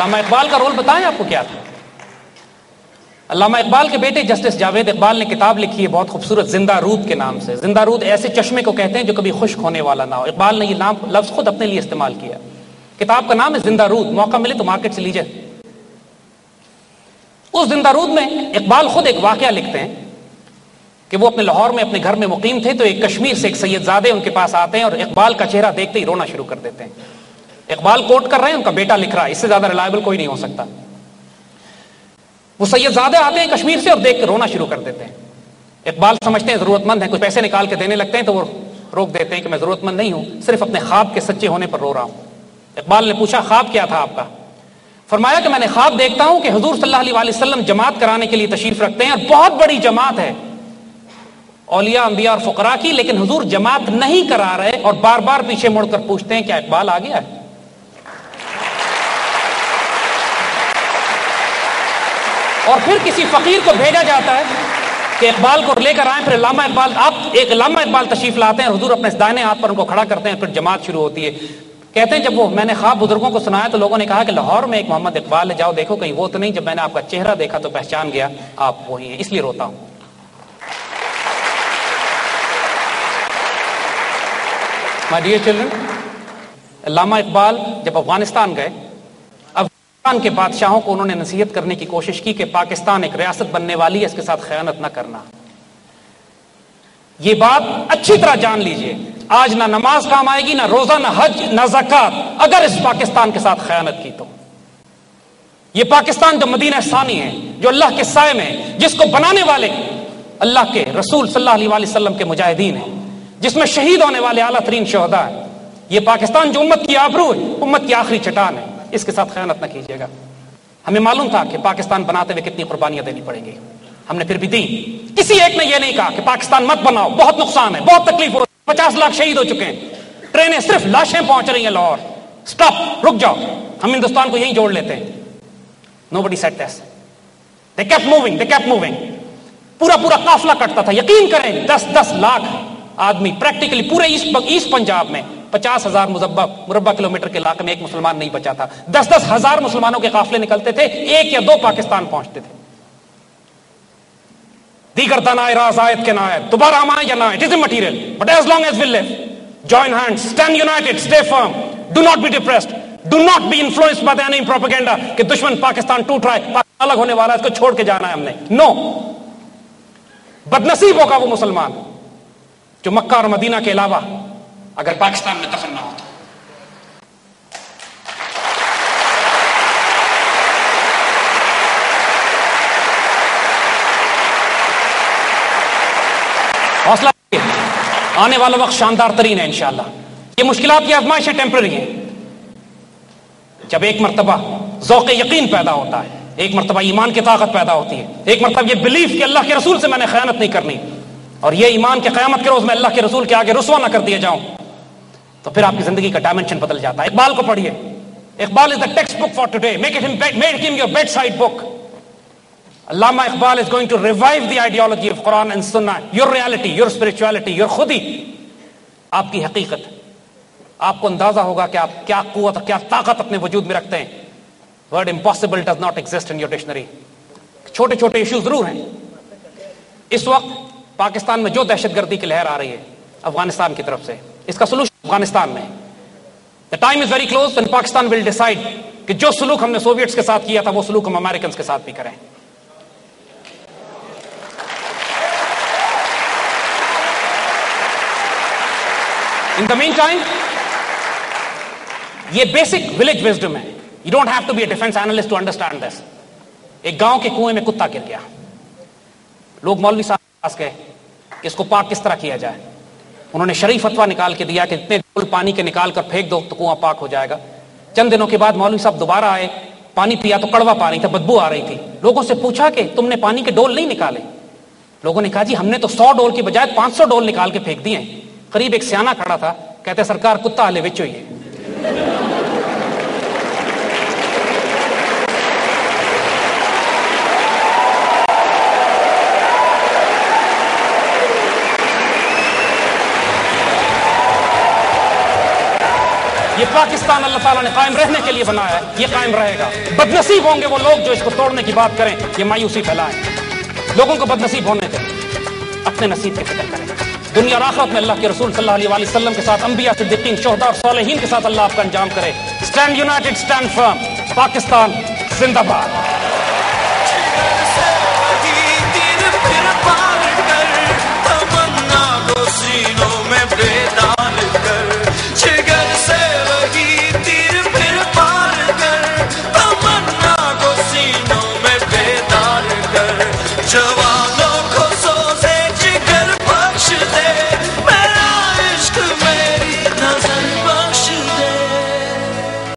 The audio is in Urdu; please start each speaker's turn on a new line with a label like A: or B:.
A: علامہ اقبال کا رول بتائیں آپ کو کیا تھا؟ علامہ اقبال کے بیٹے جسٹس جاوید اقبال نے کتاب لکھی ہے بہت خوبصورت، زندہ رود کے نام سے. زندہ رود ایسے چشمے کو کہتے ہیں جو کبھی خشک ہونے والا نہ ہو. اقبال نے یہ لفظ خود اپنے لیے استعمال کیا. کتاب کا نام ہے زندہ رود. موقع ملے تو مارکیٹ سے لیجئے. اس زندہ رود میں اقبال خود ایک واقعہ لکھتے ہیں کہ وہ اپنے لاہور میں اپنے گھر میں مقیم تھے تو ایک کشمیر سے ایک سید زادے ان کے پاس آتے ہیں اور اقبال کا چہرہ دیکھتے ہی رونا شروع کر دیتے ہیں. اقبال کوٹ کر رہے ہیں، ان کا بیٹا لکھ رہا ہے، اس سے زیادہ ریلائبل کوئی نہیں ہو سکتا. وہ سید زادے آتے ہیں کشمیر سے اور دیکھ کے رونا شروع کر دیتے ہیں. اقبال سمجھتے ہیں ضرورت مند ہیں، کچھ پیسے نکال کے دینے لگتے ہیں تو وہ روک دیتے ہیں کہ میں ضرورت مند نہیں ہوں، صرف اپنے خواب کے سچے ہونے پر رو رہا ہوں. اقبال نے پوچھا خواب کیا تھا آپ کا؟ فرمایا کہ میں نے خواب دیکھتا ہوں کہ حضور صلی اللہ علیہ وسلم جماعت کرانے کے لیے تشریف رکھتے ہیں اور بہت بڑی جماعت ہے اولیاء انبیاء اور فقراء کی، لیکن حضور جماعت نہیں کرا رہے اور بار بار پیچھے مڑ کر پوچھتے ہیں کیا اقبال آ گیا ہے؟ اور پھر کسی فقیر کو بھیجا جاتا ہے کہ اقبال کو لے کر آئیں. پھر علامہ اقبال تشریف لاتے ہیں، حضور اپنے دائیں ہاتھ پر ان کو کھڑا کرتے ہیں، پھر جماعت شروع ہوتی ہے. کہتے ہیں جب وہ میں نے خواب بزرگوں کو سنایا تو لوگوں نے کہا کہ لاہور میں ایک محمد اقبال ہے، جاؤ دیکھو کہیں وہ تو نہیں. جب میں نے آپ کا چہرہ دیکھا تو پہچان گیا آپ وہی ہیں، اس لیے روتا ہوں. My dear children, علامہ اقبال جب افغانستان گئے، افغانستان کے بادشاہوں کو انہوں نے نصیحت کرنے کی کوشش کی کہ پاکستان ایک ریاست بننے والی ہے، اس کے ساتھ خیانت نہ کرنا. یہ بات اچھی طرح جان لیجئے، آج نہ نماز کام آئے گی، نہ روزہ، نہ حج، نہ زکات، اگر اس پاکستان کے ساتھ خیانت کی تو. یہ پاکستان جو مدینہ ثانی ہے، جو اللہ کے سائے میں، جس کو بنانے والے اللہ کے رسول صلی اللہ علیہ وسلم کے مجاہدین ہیں، جس میں شہید ہونے والے اعلیٰ ترین شہداء ہیں، یہ پاکستان جو امت کی آبرو ہے، امت کی آخری چٹان ہے، اس کے ساتھ خیانت نہ کیجیے گا. ہمیں معلوم تھا کہ پاکستان بناتے ہوئے کتنی قربانیاں دینی پڑیں گی، ہم نے پھر بھی دی. کسی ایک نے یہ نہیں کہا کہ پاکستان مت بناؤ، بہت نقصان ہے، بہت تکلیف ہو رہی ہے، 50 لاکھ شہید ہو چکے ہیں، ٹرینیں صرف لاشیں پہنچ رہی ہیں لاہور، سٹاپ، رک جاؤ، ہم ہندوستان کو یہیں جوڑ لیتے ہیں. Nobody said this. They kept moving. پورا قافلہ کٹتا تھا. یقین کریں 10 لاکھ آدمی پریکٹیکلی پورے ایسٹ پنجاب میں 50,000 مربع کلومیٹر کے علاقے میں ایک مسلمان نہیں بچا تھا. 10 ہزار مسلمانوں کے قافلے نکلتے تھے، 1 یا 2 پاکستان پہنچتے تھے. دیگر دنائے راز آیت کے نائب دوبارہ ہم آئیں یا نہ آئیں، it isn't material, but as long as we live, join hands, stand united, stay firm, do not be depressed, do not be influenced by the enemy propaganda کہ دشمن پاکستان ٹوٹ رہا ہے، پاکستان الگ ہونے والا ہے، اس کو چھوڑ کے جانا ہے ہم نے. نو. بدنصیب ہوگا وہ مسلمان جو مکہ اور مدینہ کے علاوہ اگر پاکستان میں دفن نہ ہو. حوصلہ آنے والا وقت شاندار ترین ہے انشاءاللہ. یہ مشکلات کی آزمائشیں ٹیمپرری ہیں. جب ایک مرتبہ ذوق یقین پیدا ہوتا ہے، ایک مرتبہ ایمان کی طاقت پیدا ہوتی ہے، ایک مرتبہ یہ بلیف کہ اللہ کے رسول سے میں نے خیانت نہیں کرنی، اور یہ ایمان کے قیامت کے روز میں اللہ کے رسول کے آگے رسوا نہ کر دیا جاؤں، تو پھر آپ کی زندگی کا ڈائمنشن بدل جاتا ہے. اقبال کو پڑھیے. Iqbal is the textbook for today. Make him your bedside book. Allama Iqbal is going to revive the ideology of Quran and Sunnah, your reality, your spirituality, your خودی، آپ کی حقیقت. آپ کو اندازہ ہوگا کہ آپ کیا قوت اور کیا طاقت اپنے وجود میں رکھتے ہیں. Word impossible does not exist in your dictionary. چھوٹے چھوٹے ایشو ضرور ہیں. اس وقت پاکستان میں جو دہشت گردی کی لہر آ رہی ہے افغانستان کی طرف سے، اس کا سلوشن افغانستان میں. The time is very close when Pakistan will decide کہ جو سلوک ہم نے سوویٹس کے ساتھ کیا تھا وہ سلوک ہم امریکنز کے ساتھ بھی کریں. In the meantime, یہ بیسک ولیج وزڈم ہے. You don't have to be a defense analyst to understand this. ایک گاؤں کے کنویں میں کتا گر گیا. لوگ مولوی صاحب کے پاس گئے کہ اس کو پاک کس طرح کیا جائے. انہوں نے شرعی فتویٰ نکال کے دیا کہ اتنے ڈول پانی کے نکال کر پھینک دو تو کنواں پاک ہو جائے گا. چند دنوں کے بعد مولوی صاحب دوبارہ آئے، پانی پیا تو کڑوا پانی تھا، بدبو آ رہی تھی. لوگوں سے پوچھا کہ تم نے پانی کے ڈول نہیں نکالے؟ لوگوں نے کہا جی ہم نے تو 100 ڈول کی بجائے 500 ڈول نکال کے پھینک دیے. قریب ایک سیانا کھڑا تھا، کہتے سرکار کتا ہلے وچ ہوئی ہے. یہ پاکستان اللہ تعالیٰ نے قائم رہنے کے لیے بنایا ہے، یہ قائم رہے گا۔ بدنصیب ہوں گے وہ لوگ جو اس کو توڑنے کی بات کریں، یہ مایوسی پھیلائیں۔ لوگوں کو بدنصیب ہونے دیں، اپنے نصیب کی فکر کریں۔ دنیا اور آخرت میں اللہ کے رسول صلی اللہ علیہ وسلم کے ساتھ، انبیاء، صدیقین، شہداء اور صالحین کے ساتھ اللہ آپ کا انجام کرے۔ اسٹینڈ یونائٹڈ، اسٹینڈ فرم۔ پاکستان زندہ باد۔